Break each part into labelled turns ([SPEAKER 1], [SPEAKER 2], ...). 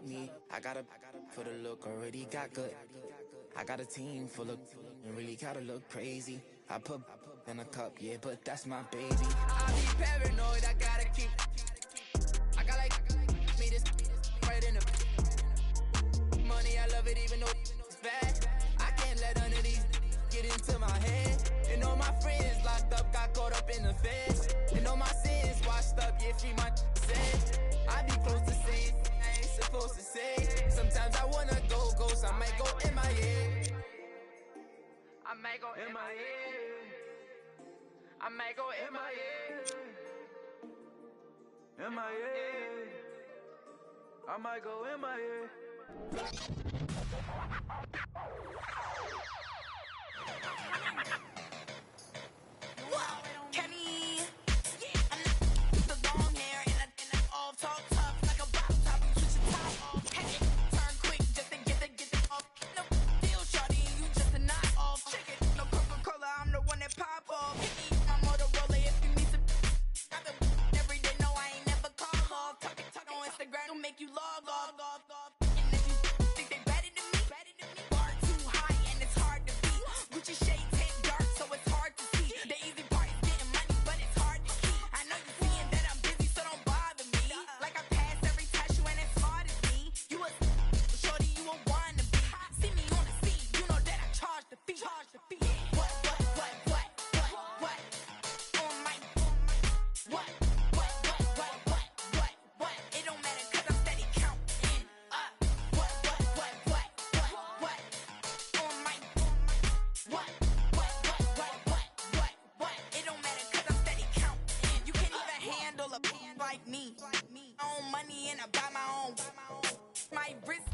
[SPEAKER 1] me. I got a for the look, already got good. I got a team full of and really gotta look crazy. I put in a cup, yeah, but that's my baby. I be paranoid, I gotta keep. I got like me this right in the money. I love it even though it's bad. I can't let none of these get into my head. And all my friends locked up, got caught up in the feds. And all my sins washed up, yeah, free my said. I be close to saying I ain't supposed to say. Sometimes I wanna go ghost, I might go MIA. I might go MIA. I might go MIA.
[SPEAKER 2] MIA. I might go MIA.
[SPEAKER 3] Whoa, Kenny. I'm the long hair and I all talk tough like a bop top. You switch your top off. Hey, turn quick just to get the off. No deal, shorty, you just a knock off. Chicken, no Coca-Cola, I'm the one that pop off. My Motorola if you need some. Every day, no, I ain't never call off. Talk on Instagram, don't make you log off. And if you think they better than me, bar too high and it's hard to beat. Gucci shades hit dark, so it's hard to see. The easy part is getting money, but it's hard to keep. I know you seeing that I'm busy, so don't bother me. Like I passed every test, you ain't as smart as me. You a shorty, you a wannabe. See me on the scene, you know that I charge the fee. What? On my what? It don't matter 'cause I'm steady counting up. What? On my what? It don't matter 'cause I'm steady counting. You can't even handle a like me. I own money and I buy my own. My wrist.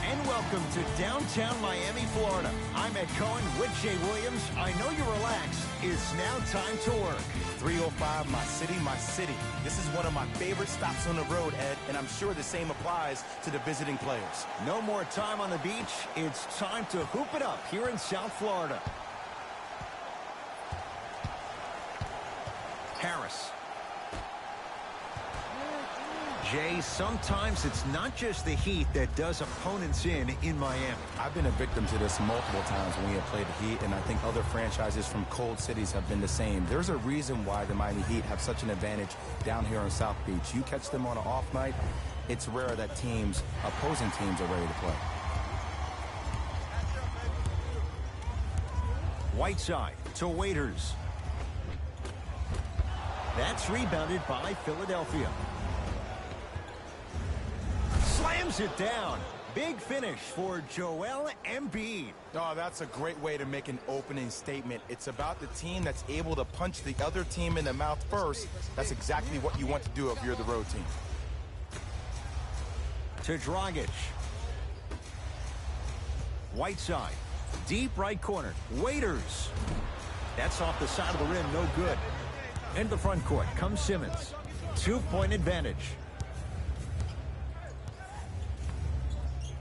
[SPEAKER 4] And welcome to downtown Miami, Florida. I'm Ed Cohen with Jay Williams. I know you're relaxed. It's now time to work.
[SPEAKER 5] 305, my city. This is one of my favorite stops on the road, Ed, and I'm sure the same applies to the visiting players.
[SPEAKER 4] No more time on the beach. It's time to hoop it up here in South Florida. Harris. Jay, sometimes it's not just the heat that does opponents in Miami.
[SPEAKER 5] I've been a victim to this multiple times when we have played the Heat, and I think other franchises from cold cities have been the same. There's a reason why the Miami Heat have such an advantage down here on South Beach. You catch them on an off night, it's rare that opposing teams are ready to play.
[SPEAKER 4] Whiteside to Waiters. That's rebounded by Philadelphia. Slams it down. Big finish for Joel Embiid.
[SPEAKER 5] Oh, that's a great way to make an opening statement. It's about the team that's able to punch the other team in the mouth first. That's exactly what you want to do if you're the road team.
[SPEAKER 4] To Dragic. Whiteside. Deep right corner. Waiters. That's off the side of the rim. No good. Into the front court comes Simmons. 2-point advantage.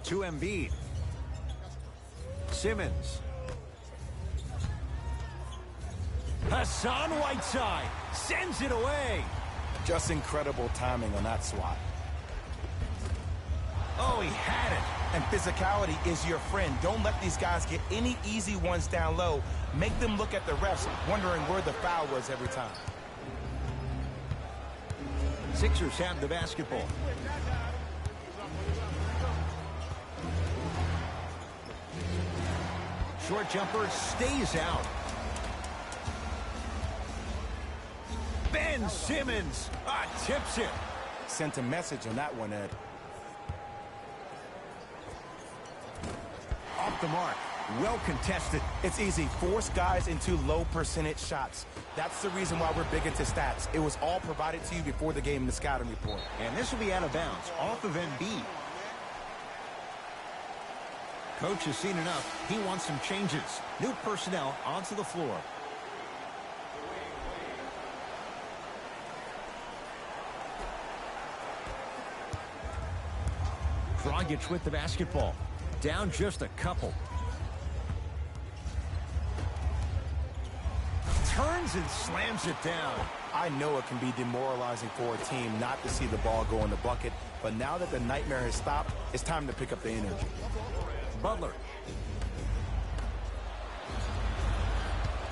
[SPEAKER 4] To Embiid. Simmons. Hassan Whiteside sends it away.
[SPEAKER 5] Just incredible timing on that swat.
[SPEAKER 4] Oh, he had it.
[SPEAKER 5] And physicality is your friend. Don't let these guys get any easy ones down low. Make them look at the refs, wondering where the foul was every time.
[SPEAKER 4] Sixers have the basketball. Short jumper stays out. Ben Simmons tips it.
[SPEAKER 5] Sent a message on that one, Ed.
[SPEAKER 4] Off the mark. Well contested.
[SPEAKER 5] It's easy. Force guys into low percentage shots. That's the reason why we're big into stats. It was all provided to you before the game in the scouting report.
[SPEAKER 4] And this will be out of bounds. Off of Embiid. Coach has seen enough. He wants some changes. New personnel onto the floor. Dragic with the basketball. Down just a couple. Turns spins and slams it down.
[SPEAKER 5] I know it can be demoralizing for a team not to see the ball go in the bucket, but now that the nightmare has stopped, it's time to pick up the energy.
[SPEAKER 4] Butler.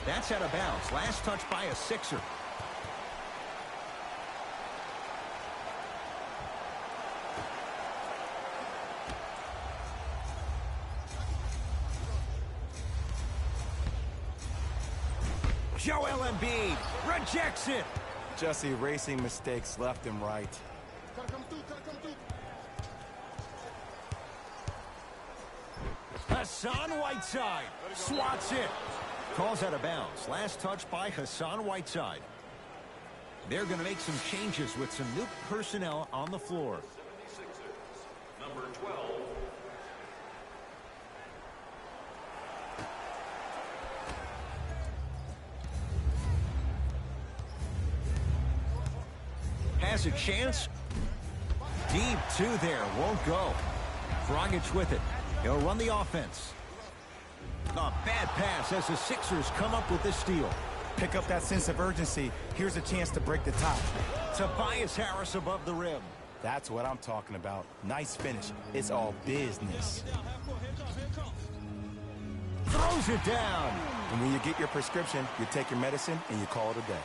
[SPEAKER 4] That's out of bounds. Last touch by a Sixer. Joel Embiid rejects it.
[SPEAKER 5] Just erasing mistakes left and right.
[SPEAKER 4] Hassan Whiteside swats it. Calls out of bounds. Last touch by Hassan Whiteside. They're going to make some changes with some new personnel on the floor.
[SPEAKER 6] Number 12.
[SPEAKER 4] Has a chance. Deep two there. Won't go. Dragic with it. He'll run the offense. A bad pass as the Sixers come up with this steal.
[SPEAKER 5] Pick up that sense of urgency. Here's a chance to break the tie.
[SPEAKER 4] Tobias Harris above the rim.
[SPEAKER 5] That's what I'm talking about. Nice finish. It's all business.
[SPEAKER 4] Throws it down.
[SPEAKER 5] And when you get your prescription, you take your medicine and you call it a day.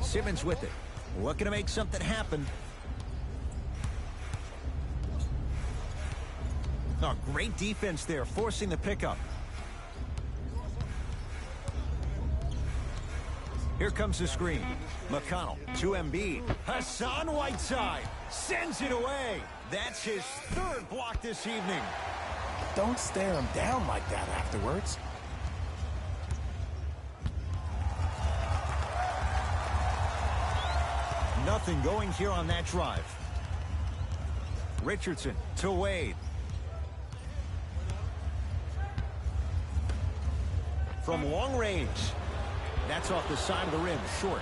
[SPEAKER 4] Simmons with it. Looking to make something happen. Oh, great defense there, forcing the pickup. Here comes the screen. McConnell to Embiid. Hassan Whiteside sends it away. That's his third block this evening.
[SPEAKER 5] Don't stare him down like that afterwards.
[SPEAKER 4] Nothing going here on that drive. Richardson to Wade. From long range. That's off the side of the rim, short.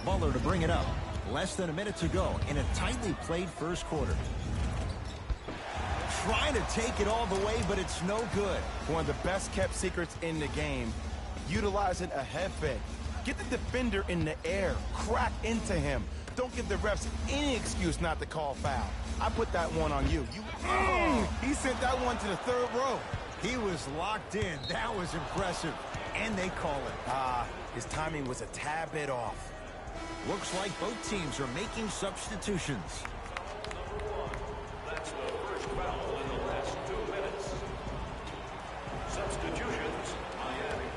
[SPEAKER 4] Butler to bring it up. Less than a minute to go in a tightly played first quarter. Trying to take it all the way, but it's no good.
[SPEAKER 5] One of the best kept secrets in the game. Utilizing a head fake. Get the defender in the air. Crack into him. Don't give the refs any excuse not to call foul. I put that one on you. He sent that one to the third row.
[SPEAKER 4] He was locked in. That was impressive. And they call it.
[SPEAKER 5] His timing was a tad bit off.
[SPEAKER 4] Looks like both teams are making substitutions.
[SPEAKER 6] That's the first foul in the last 2 minutes. Substitutions, Miami.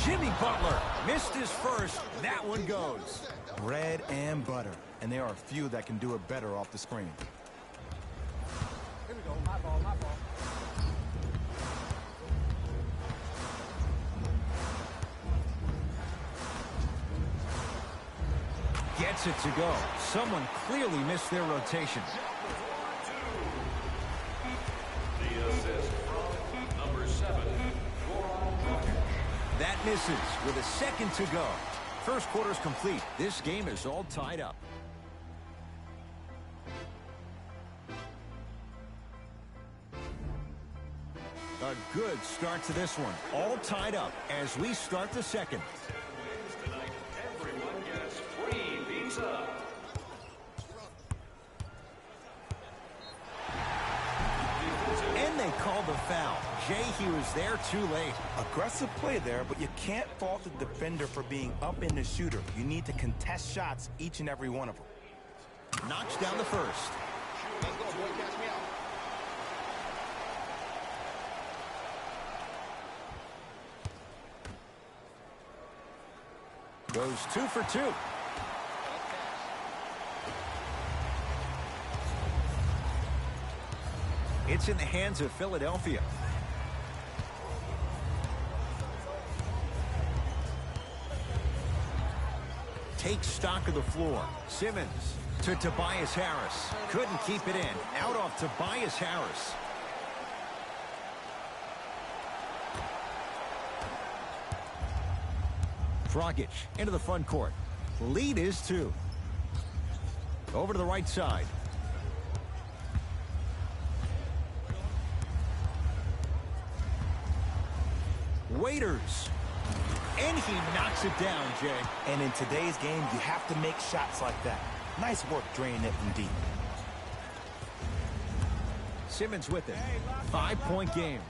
[SPEAKER 4] Jimmy Butler missed his first. That one goes.
[SPEAKER 5] Bread and butter. And there are a few that can do it better off the screen.
[SPEAKER 7] Here we go. My ball, my ball.
[SPEAKER 4] Gets it to go. Someone clearly missed their rotation.
[SPEAKER 6] The assist from number 7,
[SPEAKER 4] That misses with a second to go. First quarter's complete. This game is all tied up. A good start to this one. All tied up as we start the second.
[SPEAKER 6] tonight. Everyone gets free pizza.
[SPEAKER 4] And they call the foul. Jay, he was there too late.
[SPEAKER 5] Aggressive play there, but you can't fault the defender for being up in the shooter. You need to contest shots, each and every one of them.
[SPEAKER 4] Knocks down the first.
[SPEAKER 7] Let's go, boy. Catch me out.
[SPEAKER 4] Goes 2 for 2. It's in the hands of Philadelphia. Takes stock of the floor. Simmons to Tobias Harris. Couldn't keep it in. Out off Tobias Harris. Dragic into the front court. Lead is 2. Over to the right side. Waiters. And he knocks it down, Jay.
[SPEAKER 5] And in today's game, you have to make shots like that. Nice work draining it from deep.
[SPEAKER 4] Simmons with it. 5-point game.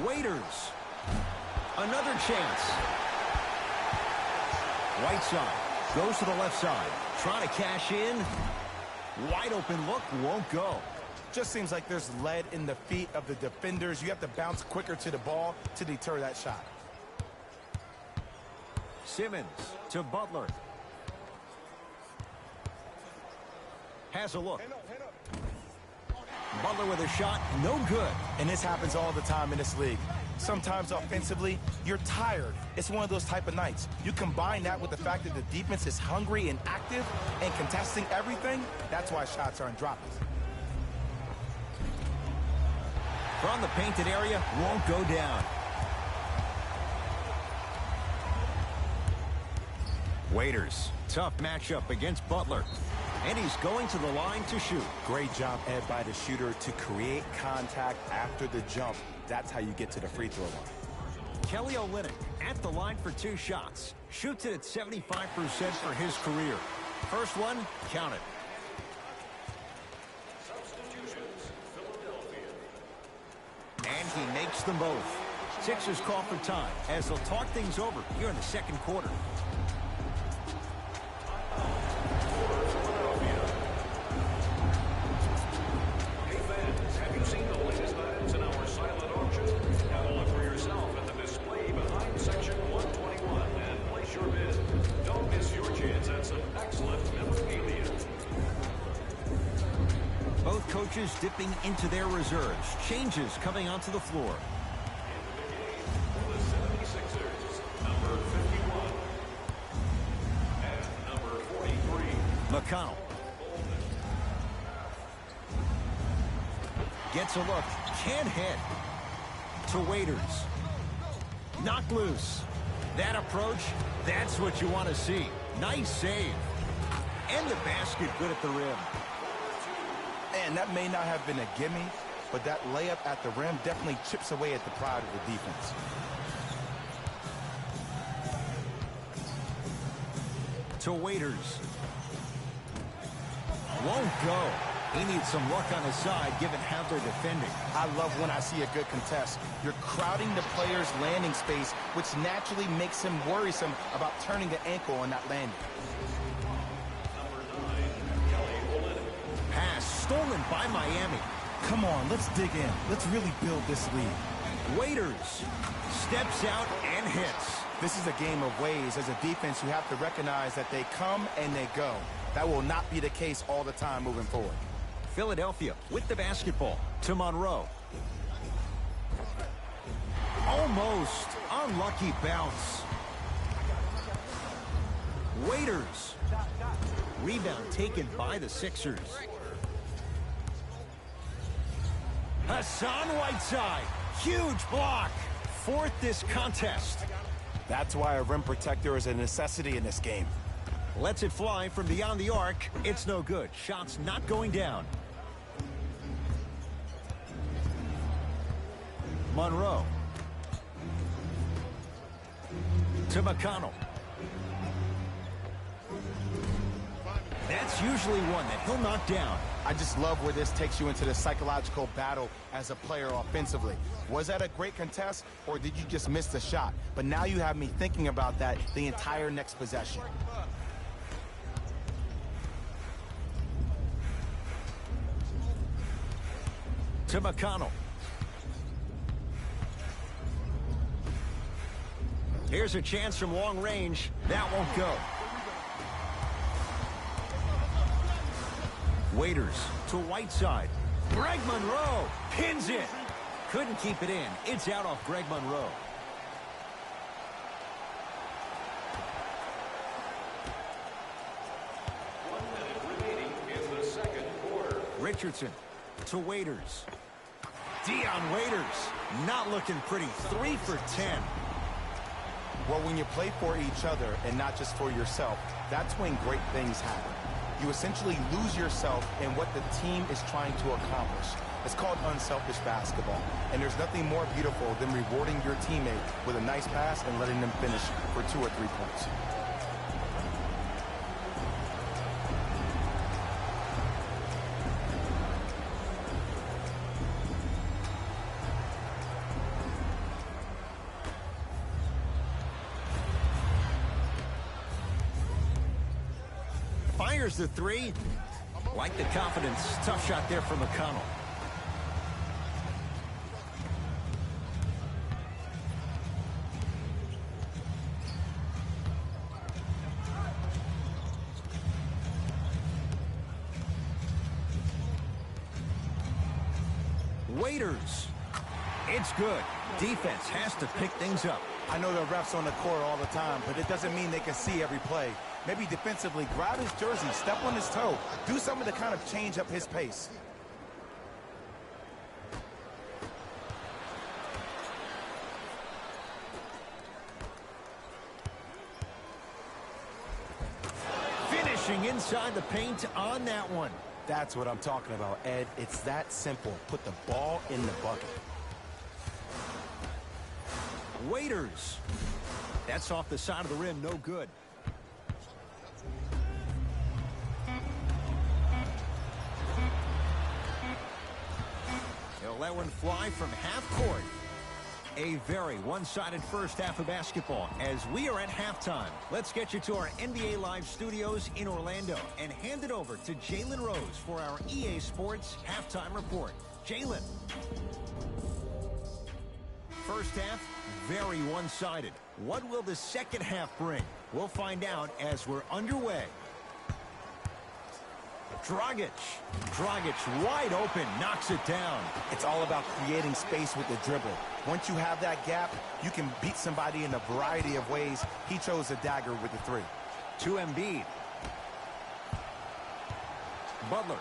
[SPEAKER 4] Waiters. Another chance. Whiteside goes to the left side. Trying to cash in. Wide open look, won't go.
[SPEAKER 5] Just seems like there's lead in the feet of the defenders. You have to bounce quicker to the ball to deter that shot.
[SPEAKER 4] Simmons to Butler. Has a look. Butler with a shot, no good.
[SPEAKER 5] And this happens all the time in this league. Sometimes offensively, you're tired. It's one of those type of nights. You combine that with the fact that the defense is hungry and active and contesting everything, that's why shots aren't dropping.
[SPEAKER 4] From the painted area, won't go down. Waiters, tough matchup against Butler. And he's going to the line to shoot.
[SPEAKER 5] Great job, Ed, by the shooter to create contact after the jump. That's how you get to the free throw line.
[SPEAKER 4] Kelly Olynyk at the line for 2 shots. Shoots it at 75% for his career. First one, count it. And he makes them both. Sixers call for time as they'll talk things over here in the second quarter. Both coaches dipping into their reserves. Changes coming onto the floor.
[SPEAKER 6] The 76ers, number 51 and number 43.
[SPEAKER 4] McConnell. Gets a look. Can't hit. To Waiters. Knocked loose. That approach, that's what you want to see. Nice save. And the basket good at the rim.
[SPEAKER 5] And that may not have been a gimme, but that layup at the rim definitely chips away at the pride of the defense.
[SPEAKER 4] To Waiters. Won't go. He needs some luck on his side given how they're defending.
[SPEAKER 5] I love when I see a good contest. You're crowding the player's landing space, which naturally makes him worrisome about turning the ankle on that landing.
[SPEAKER 4] Pass stolen by Miami.
[SPEAKER 5] Come on, let's dig in. Let's really build this lead.
[SPEAKER 4] Waiters steps out and hits.
[SPEAKER 5] This is a game of ways. As a defense, you have to recognize that they come and they go. That will not be the case all the time moving forward.
[SPEAKER 4] Philadelphia with the basketball to Monroe. Almost unlucky bounce. Waiters. Rebound taken by the Sixers. Hassan Whiteside. Huge block. Fourth this contest.
[SPEAKER 5] That's why a rim protector is a necessity in this game.
[SPEAKER 4] Lets it fly from beyond the arc. It's no good. Shots not going down. Monroe. To McConnell. That's usually one that he'll knock down.
[SPEAKER 5] I just love where this takes you into the psychological battle as a player offensively. Was that a great contest, or did you just miss the shot? But now you have me thinking about that the entire next possession.
[SPEAKER 4] To McConnell. Here's a chance from long range. That won't go. Waiters to Whiteside. Greg Monroe pins it. Couldn't keep it in. It's out off Greg Monroe.
[SPEAKER 6] Remaining in the second quarter.
[SPEAKER 4] Richardson to Waiters. Dion Waiters, not looking pretty. 3 for 10.
[SPEAKER 5] Well, when you play for each other and not just for yourself, that's when great things happen. You essentially lose yourself in what the team is trying to accomplish. It's called unselfish basketball, and there's nothing more beautiful than rewarding your teammate with a nice pass and letting them finish for 2 or 3 points.
[SPEAKER 4] Fires the 3. Like the confidence. Tough shot there from McConnell. Waiters. It's good. Defense has to pick things up.
[SPEAKER 5] I know the refs on the court all the time, but it doesn't mean they can see every play. Maybe defensively, grab his jersey, step on his toe, do something to kind of change up his pace.
[SPEAKER 4] Finishing inside the paint on that one.
[SPEAKER 5] That's what I'm talking about, Ed. It's that simple. Put the ball in the bucket.
[SPEAKER 4] Waiters. That's off the side of the rim, no good. He'll let one fly from half court. A very one-sided first half of basketball as we are at halftime. Let's get you to our NBA Live studios in Orlando and hand it over to Jalen Rose for our EA Sports halftime report. Jalen. First half, very one-sided. What will the second half bring? We'll find out as we're underway. Dragic wide open, knocks it down.
[SPEAKER 5] It's all about creating space with the dribble. Once you have that gap, you can beat somebody in a variety of ways. He chose a dagger with the 3.
[SPEAKER 4] To Embiid. Butler.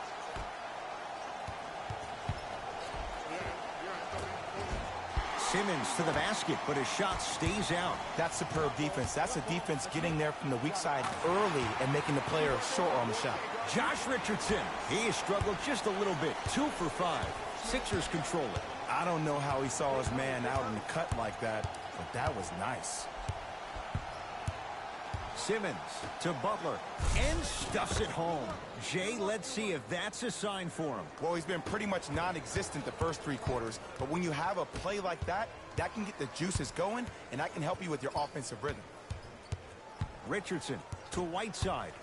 [SPEAKER 4] Simmons to the basket, but his shot stays out.
[SPEAKER 5] That's superb defense. That's a defense getting there from the weak side early and making the player short on the shot.
[SPEAKER 4] Josh Richardson, he has struggled just a little bit. 2 for 5. Sixers control it.
[SPEAKER 5] I don't know how he saw his man out in the cut like that, but that was nice.
[SPEAKER 4] Simmons to Butler and stuffs it home. Jay, let's see if that's a sign for him.
[SPEAKER 5] Well, he's been pretty much non-existent the first 3 quarters, but when you have a play like that, that can get the juices going, and that can help you with your offensive rhythm.
[SPEAKER 4] Richardson to Whiteside.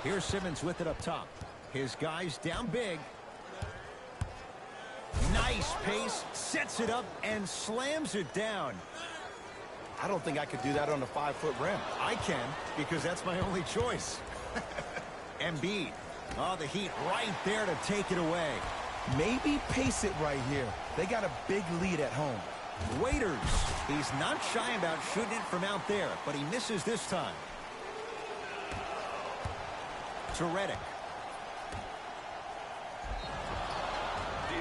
[SPEAKER 4] Here's Simmons with it up top. His guys down big. Nice pace, sets it up, and slams it down.
[SPEAKER 5] I don't think I could do that on a 5-foot rim.
[SPEAKER 4] I can, because that's my only choice. Embiid. Oh, the Heat right there to take it away.
[SPEAKER 5] Maybe pace it right here. They got a big lead at home.
[SPEAKER 4] Waiters. He's not shy about shooting it from out there, but he misses this time. To Redick.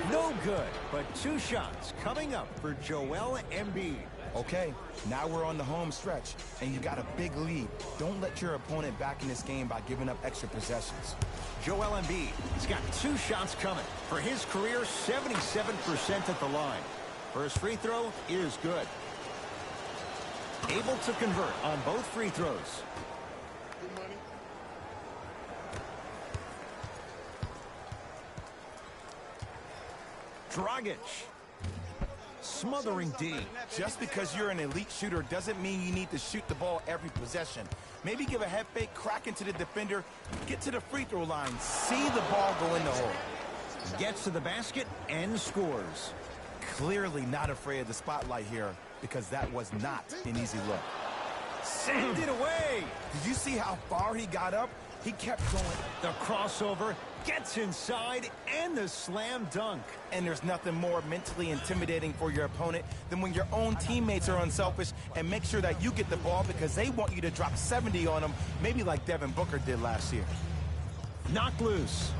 [SPEAKER 4] No good, but 2 shots coming up for Joel Embiid.
[SPEAKER 5] Okay, now we're on the home stretch, and you got a big lead. Don't let your opponent back in this game by giving up extra possessions.
[SPEAKER 4] Joel Embiid, he's got 2 shots coming. For his career, 77% at the line. First free throw is good. Able to convert on both free throws. Dragic. Smothering D.
[SPEAKER 5] Just because you're an elite shooter doesn't mean you need to shoot the ball every possession. Maybe give a head fake, crack into the defender, get to the free throw line, see the ball go in the hole.
[SPEAKER 4] Gets to the basket and scores.
[SPEAKER 5] Clearly not afraid of the spotlight here, because that was not an easy look.
[SPEAKER 4] Send it away.
[SPEAKER 5] Did you see how far he got up? He kept going.
[SPEAKER 4] The crossover gets inside and the slam dunk.
[SPEAKER 5] And there's nothing more mentally intimidating for your opponent than when your own teammates are unselfish and make sure that you get the ball because they want you to drop 70 on them, maybe like Devin Booker did last year.
[SPEAKER 4] Knocked loose.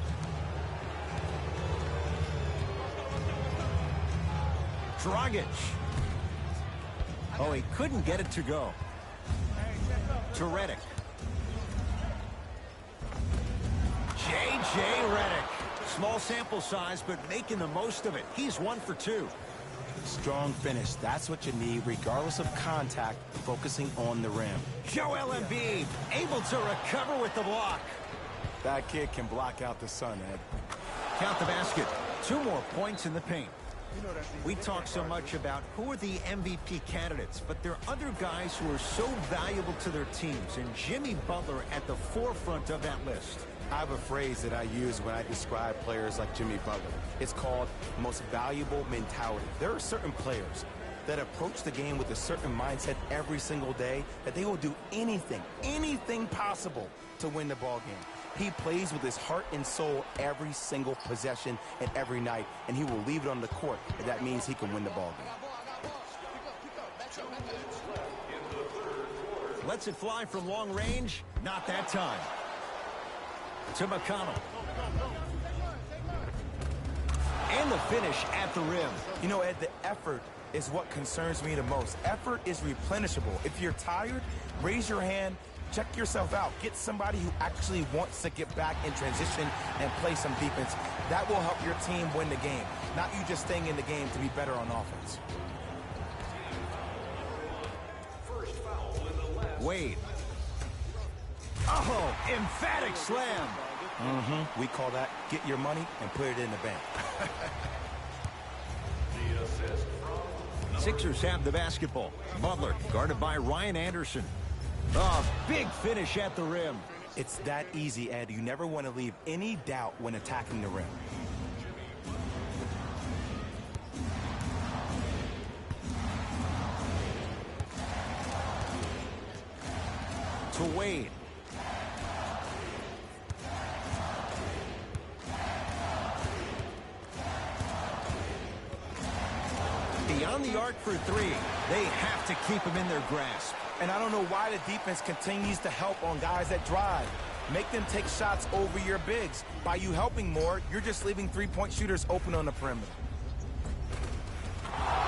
[SPEAKER 4] Dragic. Oh, he couldn't get it to go. To Redick. J.J. Redick. Small sample size, but making the most of it. He's 1 for 2.
[SPEAKER 5] Strong finish. That's what you need, regardless of contact, focusing on the rim.
[SPEAKER 4] Joel Embiid, able to recover with the block.
[SPEAKER 5] That kid can block out the sun, Ed.
[SPEAKER 4] Count the basket. 2 more points in the paint. We talk so much about who are the MVP candidates, but there are other guys who are so valuable to their teams, and Jimmy Butler at the forefront of that list.
[SPEAKER 5] I have a phrase that I use when I describe players like Jimmy Butler. It's called most valuable mentality. There are certain players that approach the game with a certain mindset every single day that they will do anything possible to win the ball game. He plays with his heart and soul every single possession and every night, and he will leave it on the court if that means he can win the ball game.
[SPEAKER 4] Lets it fly from long range. Not that time. To McConnell. And the finish at the rim.
[SPEAKER 5] You know, Ed, the effort is what concerns me the most. Effort is replenishable. If you're tired, raise your hand, check yourself out. Get somebody who actually wants to get back in transition and play some defense. That will help your team win the game, not you just staying in the game to be better on offense.
[SPEAKER 4] Wade. Oh, emphatic slam.
[SPEAKER 5] We call that get your money and put it in the bank.
[SPEAKER 4] Sixers have the basketball. Butler guarded by Ryan Anderson. Oh, big finish at the rim.
[SPEAKER 5] It's that easy, Ed. You never want to leave any doubt when attacking the rim.
[SPEAKER 4] To Wade. Beyond the arc for 3. They have to keep him in their grasp.
[SPEAKER 5] And I don't know why the defense continues to help on guys that drive. Make them take shots over your bigs. By you helping more, you're just leaving three-point shooters open on the perimeter.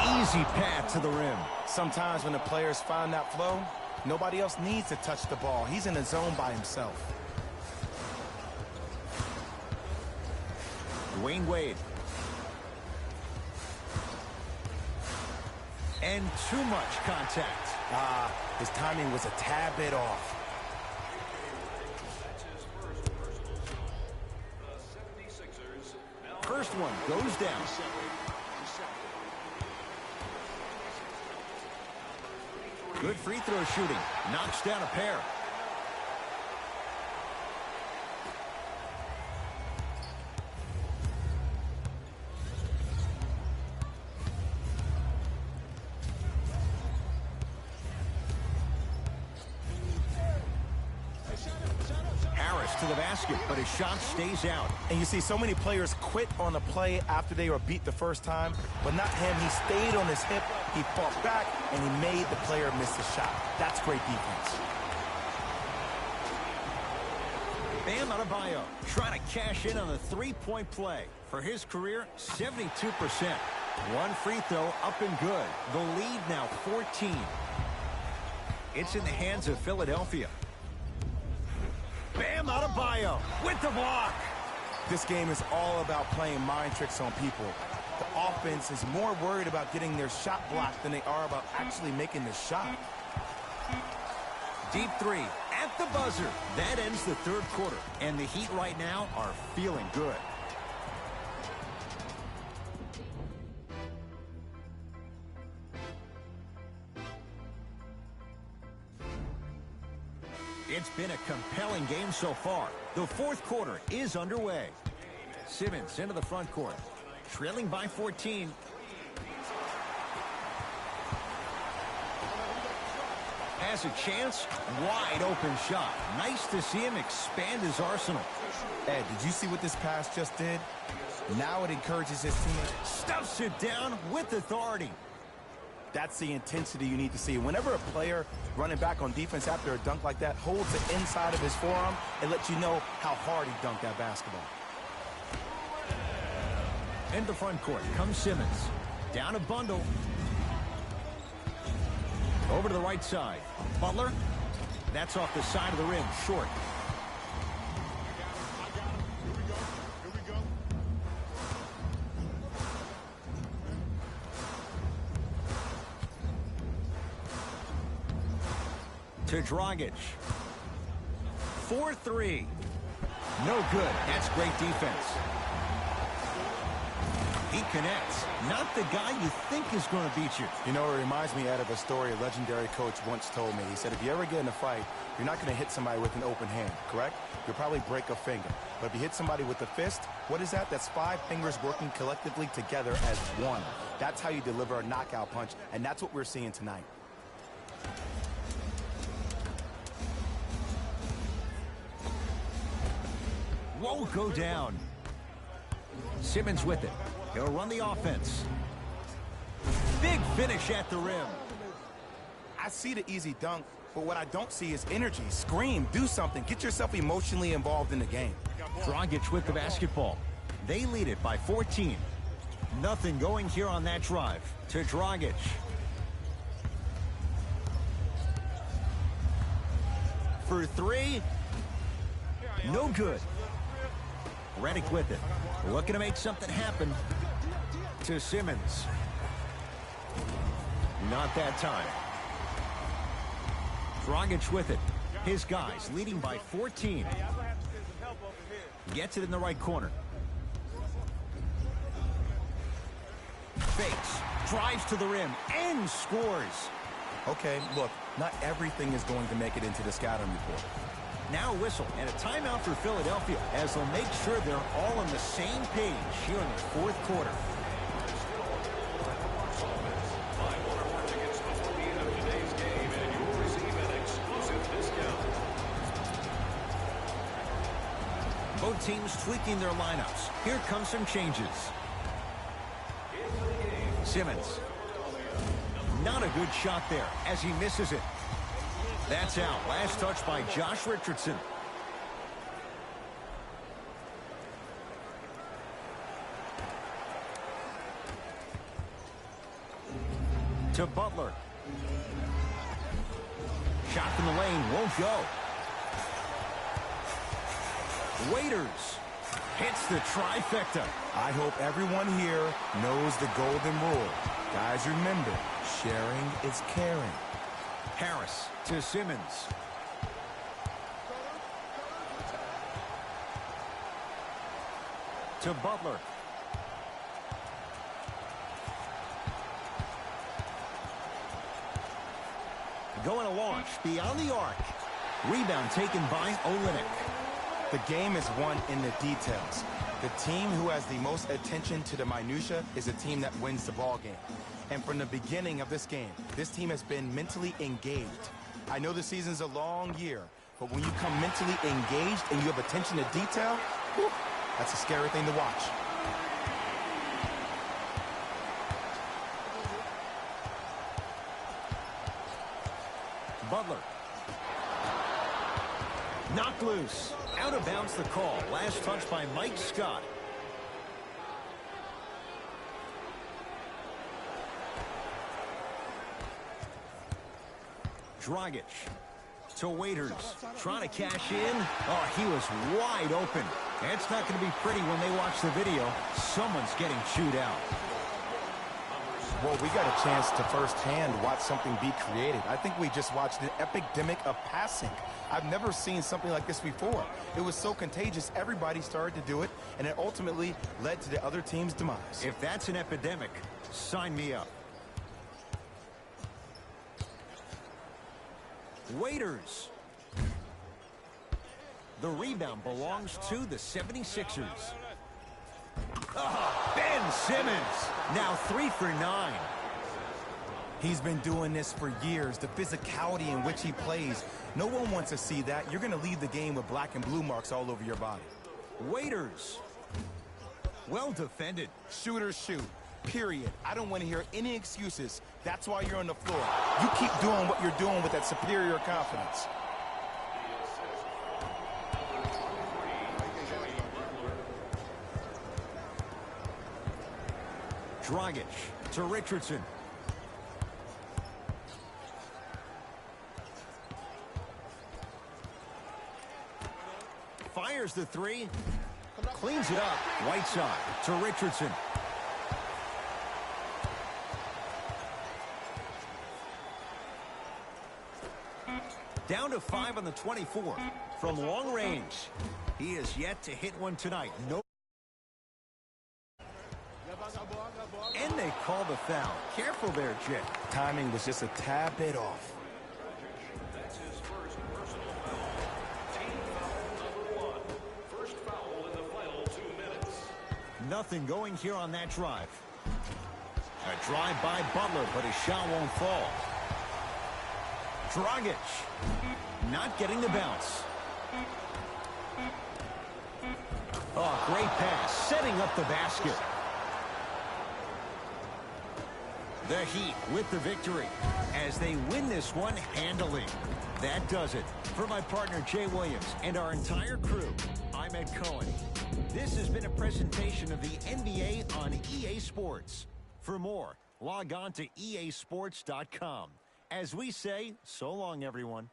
[SPEAKER 4] Easy path to the rim.
[SPEAKER 5] Sometimes when the players find that flow, nobody else needs to touch the ball. He's in the zone by himself.
[SPEAKER 4] Dwayne Wade. And too much contact.
[SPEAKER 5] His timing was a tad bit off.
[SPEAKER 4] First one goes down. Good free throw shooting. Knocks down a pair. To the basket, but his shot stays out.
[SPEAKER 5] And you see so many players quit on a play after they were beat the first time, but not him. He stayed on his hip, he fought back, and he made the player miss the shot. That's great defense.
[SPEAKER 4] Bam Adebayo trying to cash in on the three-point play. For his career, 72%. One free throw up and good. The lead now 14. It's in the hands of Philadelphia. Bam Adebayo with the block.
[SPEAKER 5] This game is all about playing mind tricks on people. The offense is more worried about getting their shot blocked than they are about actually making the shot.
[SPEAKER 4] Deep 3 at the buzzer. That ends the third quarter. And the Heat right now are feeling good. It's been a compelling game so far. The fourth quarter is underway. Simmons into the front court. Trailing by 14. has a chance. Wide open shot. Nice to see him expand his arsenal.
[SPEAKER 5] Ed, did you see what this pass just did? Now it encourages his teammates.
[SPEAKER 4] Stuffs it down with authority.
[SPEAKER 5] That's the intensity you need to see. Whenever a player running back on defense after a dunk like that holds the inside of his forearm, it lets you know how hard he dunked that basketball.
[SPEAKER 4] In the front court comes Simmons. Down a bundle. Over to the right side. Butler. That's off the side of the rim. Short. To Dragic. 4-3. No good. That's great defense. He connects. Not the guy you think is going to beat you.
[SPEAKER 5] You know, it reminds me, Ed, of a story a legendary coach once told me. He said, if you ever get in a fight, you're not going to hit somebody with an open hand, correct? You'll probably break a finger. But if you hit somebody with a fist, what is that? That's 5 fingers working collectively together as one. That's how you deliver a knockout punch, and that's what we're seeing tonight.
[SPEAKER 4] Won't go down. Simmons with it. He'll run the offense. Big finish at the rim.
[SPEAKER 5] I see the easy dunk, but what I don't see is energy. Scream, do something. Get yourself emotionally involved in the game.
[SPEAKER 4] Dragic with the basketball. They lead it by 14. Nothing going here on that drive. To Dragic. For 3. No good. Redick with it. Looking to make something happen. To Simmons. Not that time. Dragic with it. His guys leading by 14. Gets it in the right corner. Fakes. Drives to the rim and scores.
[SPEAKER 5] Okay, look, not everything is going to make it into the scouting report.
[SPEAKER 4] Now a whistle and a timeout for Philadelphia as they'll make sure they're all on the same page here in the fourth quarter. Both teams tweaking their lineups. Here comes some changes. Simmons. Not a good shot there as he misses it. That's out. Last touch by Josh Richardson. To Butler. Shot from the lane won't go. Waiters hits the trifecta.
[SPEAKER 5] I hope everyone here knows the golden rule. Guys, remember, sharing is caring.
[SPEAKER 4] Harris to Simmons. To Butler. Going to launch beyond the arc. Rebound taken by Olynyk.
[SPEAKER 5] The game is won in the details. The team who has the most attention to the minutia is a team that wins the ball game. And from the beginning of this game, this team has been mentally engaged. I know the season's a long year, but when you come mentally engaged and you have attention to detail, whew, that's a scary thing to watch.
[SPEAKER 4] Butler. Knocked loose. Out of bounds the call. Last touch by Mike Scott. Dragic to Waiters. Trying to cash in. Oh, he was wide open. It's not going to be pretty when they watch the video. Someone's getting chewed out.
[SPEAKER 5] Well, we got a chance to firsthand watch something be created. I think we just watched an epidemic of passing. I've never seen something like this before. It was so contagious, everybody started to do it, and it ultimately led to the other team's demise.
[SPEAKER 4] If that's an epidemic, sign me up. Waiters. The rebound belongs to the 76ers. Ben Simmons, now 3 for 9.
[SPEAKER 5] He's been doing this for years. The physicality in which he plays, no one wants to see that. You're going to leave the game with black and blue marks all over your body.
[SPEAKER 4] Waiters. Well defended.
[SPEAKER 5] Shooters shoot, period. I don't want to hear any excuses. That's why you're on the floor. You keep doing what you're doing with that superior confidence.
[SPEAKER 4] Dragic to Richardson. Fires the three. Cleans it up. Whiteside to Richardson. Down to 5 on the 24. From long range. He is yet to hit one tonight. No. And they call the foul. Careful there, Jit.
[SPEAKER 5] Timing was just a tad bit off.
[SPEAKER 6] That's his first personal foul. Team foul #1. First foul in the final 2 minutes.
[SPEAKER 4] Nothing going here on that drive. A drive by Butler, but his shot won't fall. Dragic not getting the bounce. Oh, great pass, setting up the basket. The Heat with the victory as they win this one handily. That does it. For my partner Jay Williams and our entire crew, I'm Ed Cohen. This has been a presentation of the NBA on EA Sports. For more, log on to easports.com. As we say, so long, everyone.